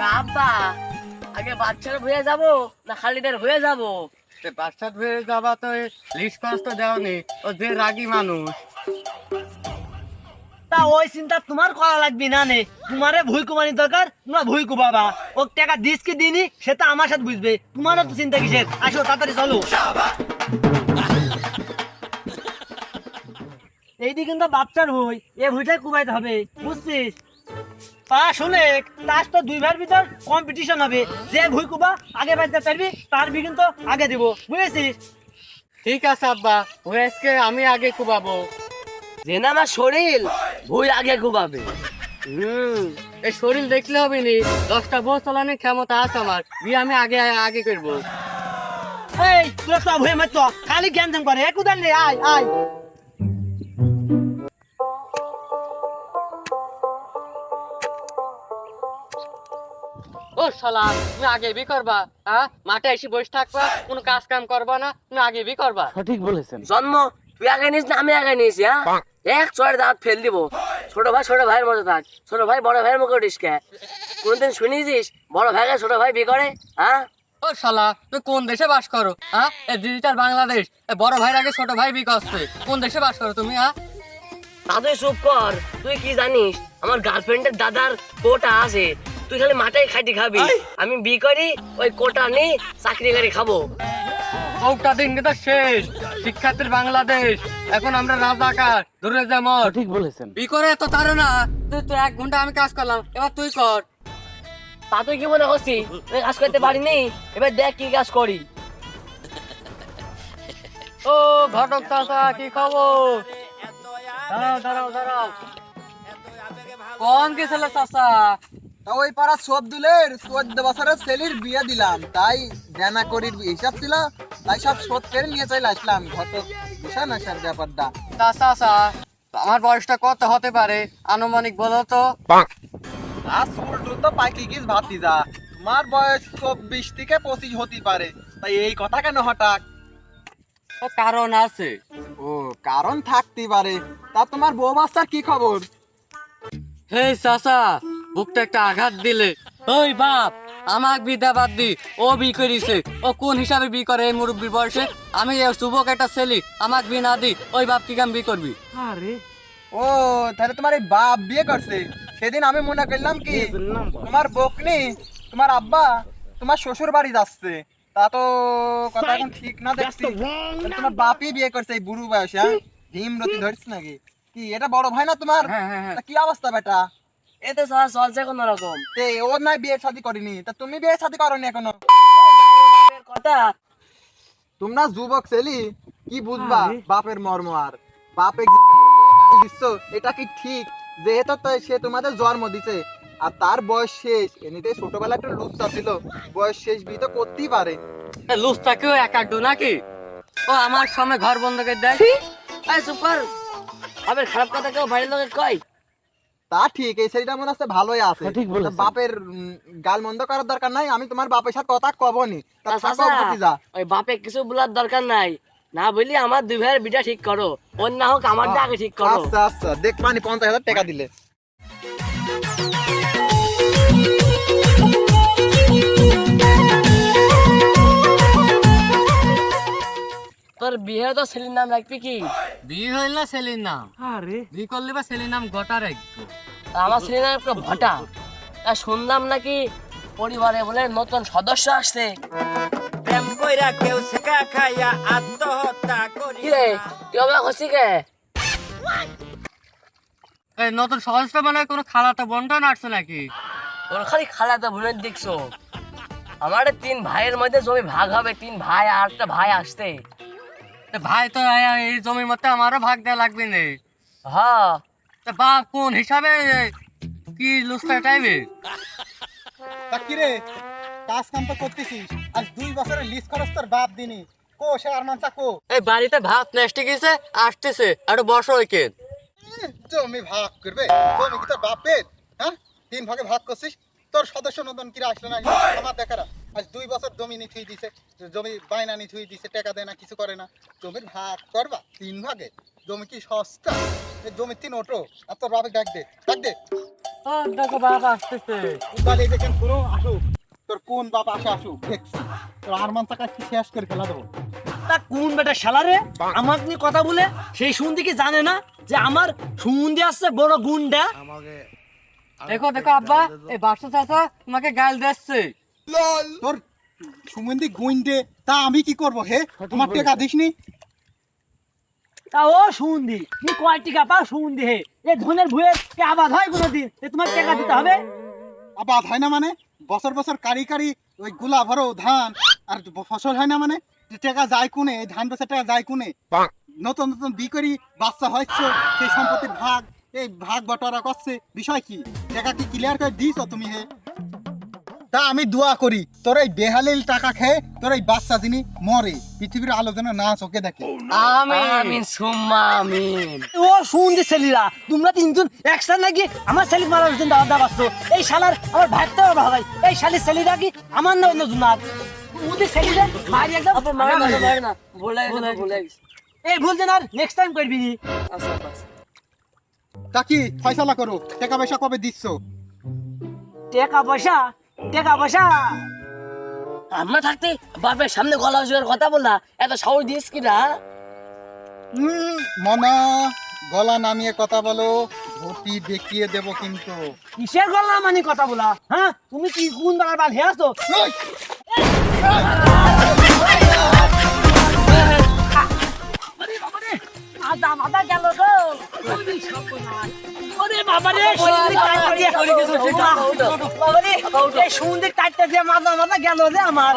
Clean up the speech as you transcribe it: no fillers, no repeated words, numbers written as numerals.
না আব্বা, আগে বাচ্চার হয়ে যাব না খালিদের হয়ে যাব? বাচ্চার হয়ে যাবা তো লিস্ট পাস তো দেওনি, ও যে রাগী মানুষ। তা ওই চিন্তা তোমার করা লাগবে না নে, তোমারে ভুই কুমানি দরকার, তোমরা ভুই কুবাবা। ও টাকা দিস কি দিনি সেটা আমার সাথে বুঝবে, তোমারও তো চিন্তা কিসের? আসো তাড়াতাড়ি চলো। এইদিকে কিন্তু বাচ্চার ভুই, এ ভুইটাই কুবাইতে হবে, বুঝছিস? তা শুনে তার তো দুই ভাইয়ের ভিতর কম্পিটিশন হবে, যে ভুই কুবা আগে বাজতে পারবি তার বি কিন্তু আগে দিব, বুঝেছিস? ঠিক আছে আব্বা, আজকে আমি আগে কুবাবো। যে না আমার শরীর ভুই আগে ঘুমাবে। এই শরীর দেখলে হবে নি, 10টা বউ চালানোর ক্ষমতা আছে আমার, বিয়ে আমি আগে আগে করবো। এই তোরা তো ভুই মারত খালি জ্ঞান জ্ঞান করে, এক উদার নে, আয় আয়। ও শালা, তুমি আগে বি করবা? হ্যাঁ, মাঠে এসে বসে থাকবা, কোনো কাজ কাম করবা না, তুমি আগে বি করবা? জন্ম তুই আগে নিস না আমি আগে নিস? হ্যাঁ, এক চড় দাঁত ফেল দিব। ছোট ভাইয়ের মতো থাক, ছোট ভাই বড় ভাইয়ের মুখে উঠিস কে? কোনদিন শুনেছিস বড় ভাইকে ছোট ভাই বি করে? হ্যাঁ, ও শালা, তুই কোন দেশে বাস করো? হ্যাঁ, এই ডিজিটাল বাংলাদেশ, এই বড় ভাইয়ের আগে ছোট ভাই বি করছে, কোন দেশে বাস করো তুমি? হ্যাঁ, তা তুই চুপ কর। তুই কি জানিস আমার গার্লফ্রেন্ডের দাদার কোটা আছে, তুই খালি মাথায় খাটি খাবি, আমি বি করি ওই কোটা নি চাকরি করে খাবো। ওটা দিন কিন্তু শেষ, শিক্ষার্থীর বাংলাদেশ, এখন আমরা রাজাকার ধরে যেমন। ঠিক বলেছেন, বি করে তো তারও না, তুই তো 1 ঘন্টা আমি কাজ করলাম, এবার তুই কর। তা তুই কি মনে করছিস আমি কাজ করতে পারিনি? এবার দেখ কি কাজ করি। ও ঘটক চাচা, কি খবর? দাঁড়াও। কোন গেছিল চাচা? তা ওই পাড়া সব দুলের 14 বছরের ছেলের বিয়ে দিলাম, তাই জানা করির হিসাব ছিল, তাই সব শোধ করে নিয়ে চলে আসলাম। ঘটক বিষয় না স্যার ব্যাপারটা। চাচা, আমার বয়সটা কত হতে পারে আনুমানিক বলো তো? আর চুল তো পাইকি গিস ভাতিজা, তোমার বয়স 24 থেকে 25 হতে পারে, তাই এই কথা কেন হঠাৎ? ও কারণ আছে। ও কারণ থাকতে পারে। তা তোমার বউ বাচ্চার কি খবর? হে চাচা, বুকটা একটা আঘাত দিলে। ওই বাপ, আমাক বিদা বাদ দি, ও বি করিছে। ও কোন হিসাবে বি করে এই মুরব্বীর বয়সে? আমি যুবক একটা ছেলে, আমাক বি না দি, ওই বাপ কি কাম বি করবি? ও তাহলে তোমার এই বাপ বিয়ে করছে? সেদিন আমি মনে করলাম কি তোমার বকনি তোমার আব্বা তোমার শ্বশুর বাড়ি যাচ্ছে, তা তো কথা এখন ঠিক না দেখছি। তাহলে তোমার বাপই বিয়ে করছে এই বুড়ো বয়সে? হ্যাঁ, ভীমরতি ধরছিস নাকি? কি এটা বড় ভাই না তোমার? হ্যাঁ। তা কি অবস্থা বেটা? এতে সারা চলছে কোন রকম। তে ওর নাই বিয়ে শাদী করিনি, তা তুমি বিয়ে শাদী করনি এখনো? কথা তোমরা যুবক ছেলি কি বুঝবা বাপের মর্ম? আর বাপে গালি দিচ্ছ, এটা কি ঠিক? যেহেতু তো সে তোমাদের জন্ম দিছে আর তার বয়স শেষ, এমনিতে ছোটবেলা একটা লুচ্চা ছিল, বয়স শেষ বিয়ে তো করতেই পারে। লুচটাকেও একাড্ডু নাকি? ও আমার সামনে ঘর বন্ধ করে দেয়। এই চুপ কর, আবার খারাপ কথা কেউ বাইরের লোকে কয়? তা ঠিক, এই ছেলেটা মনে হচ্ছে ভালোই আছে। তা বাপের গাল মন্দ করার দরকার নাই, আমি তোমার বাপের সাথে কথা কবনি। তা থাকো ভাতিজা। ওই বাপে কিছু বলার দরকার নাই, না বলি আমার দুই ভাইয়ের বিটা ঠিক করো, অন্য হোক আমারটা আগে ঠিক করো। আচ্ছা দেখ পানি 50,000 টাকা দিলে। তোর বিয়ে তো ছেলের নাম রাখবি কি? বিয়ে হইল না ছেলের নাম? আরে বিয়ে করলে বা ছেলের নাম গোটা রাখবো। তা আমার ছেলের নাম একটা ভটা। তা শুনলাম নাকি পরিবারে বলে নতুন সদস্য আসছে। প্রেম কইরা কেউ শেখা খাইয়া আত্মহত্যা করি। কি রে, তুই অবাক হচ্ছি কে? এই নতুন সদস্য মানে কোনো খালাতো বোনটা নাড়ছে নাকি? তোর খালি খালাতো বোনের দেখছো? আমার 3 ভাইয়ের মধ্যে জমি ভাগ হবে, 3 ভাই আর একটা ভাই আসছে। ভাই তো এই জমির মধ্যে আমারও ভাগ দেওয়া লাগবে না? হ্যাঁ, তা বাপ কোন হিসাবে কি লুচটা টাইবে? তা কি রে, কাজ কাম তো করতেছিস, আজ 2 বছরের লিস্ট খরচ তোর বাপ দিনি, কো সে আর মানসা কো? এই বাড়িতে ভাত নেস্টে গেছে, আসতেছে, একটু বসো ওইকে। জমি ভাগ করবে? জমি কি তোর বাপের? হ্যাঁ, 3 ভাগে ভাগ করছিস, তোর সদস্য নতুন কি আসলো না? আমার দেখারা আজ 2 বছর জমি নি থুই দিছে, জমি বাইনা নি থুই দিছে, টাকা দেয় না, কিছু করে না, জমির ভাগ করবা 3 ভাগে? জমি কি সস্তা? এই জমি 3 ওটো, আর তোর বাপে ডাক দে। ও দেখো বাপ আসতেছে। তাহলে দেখেন পুরো আসুক, তোর কোন বাপ আসে আসুক দেখছি, তোর হারমান চাকা শেষ করে ফেলা দেবো। তা কোন বেটা শালারে আমাকে নিয়ে কথা বলে সেই সুমন্দি কি জানে না যে আমার সুমন্দি আসছে বড় গুন্ডা? দেখো দেখো আব্বা, এই বাসু চাচা তোমাকে গাল দিচ্ছে। তোর সুমন্দি গুইন্দে, তা আমি কি করব হে? তোমার টাকা দিসনি? তা ও সুমন্দি তুমি কয় টাকা পাও সুমন্দি হে? এ ধনের ভুয়ে কে আবাদ হয় কোনোদিন? তোমার টাকা দিতে হবে। আবাদ হয় না মানে? বছর বছর কারি কারি ওই গুলা ভরো ধান আর ফসল হয় না মানে? টাকা যায় কোনে? এই ধান বেচার টাকা যায় কোনে? নতুন নতুন বি করি বাচ্চা হচ্ছে, সেই সম্পত্তির ভাগ, এই ভাগ বটোয়ারা করছে, বিষয় কি? টাকা কি ক্লিয়ার করে দিছ তুমি হে? তা আমি দোয়া করি তোর এই বেহালিল টাকা খেয়ে তোর এই বাচ্চা যিনি মরে, পৃথিবীর আলোচনা না চোখে দেখে। আমিন সুম্মা আমিন। ও সুমন্দি ছেলেরা তোমরা তিনজন একসাথে নাকি আমার ছেলে মারার জন্য দাওয়া দাওয়া করছো? এই শালার আমার ভাইতে ভাই, এই শালির ছেলেরা কি আমার না অন্য জনার? ওদের ছেলেরা মারি একদম আপা মারে না মারে না, ভুলে গেছি। এই ভুল যেন আর নেক্সট টাইম করবি নি। আচ্ছা আচ্ছা। তা কি ফয়সালা করো, টাকা পয়সা কবে দিচ্ছ? টাকা পয়সা টাকা পয়সা আমরা থাকতে বাপের সামনে গলা উঁচু কথা বললা, এত সাহস দিস কি না? মনা, গলা নামিয়ে কথা বলো, ধুতি দেখিয়ে দেব কিন্তু। কিসের গলা মানে কথা বলা? হ্যাঁ তুমি কি কোন বেলার বাল হে আসতো? আদা মাদা গেল গো। ওরে বাবারে সুন্দর কাটটা দিয়ে বাবারে এই সুন্দর কাটটা দিয়ে মাদা মাদা গেল রে আমার।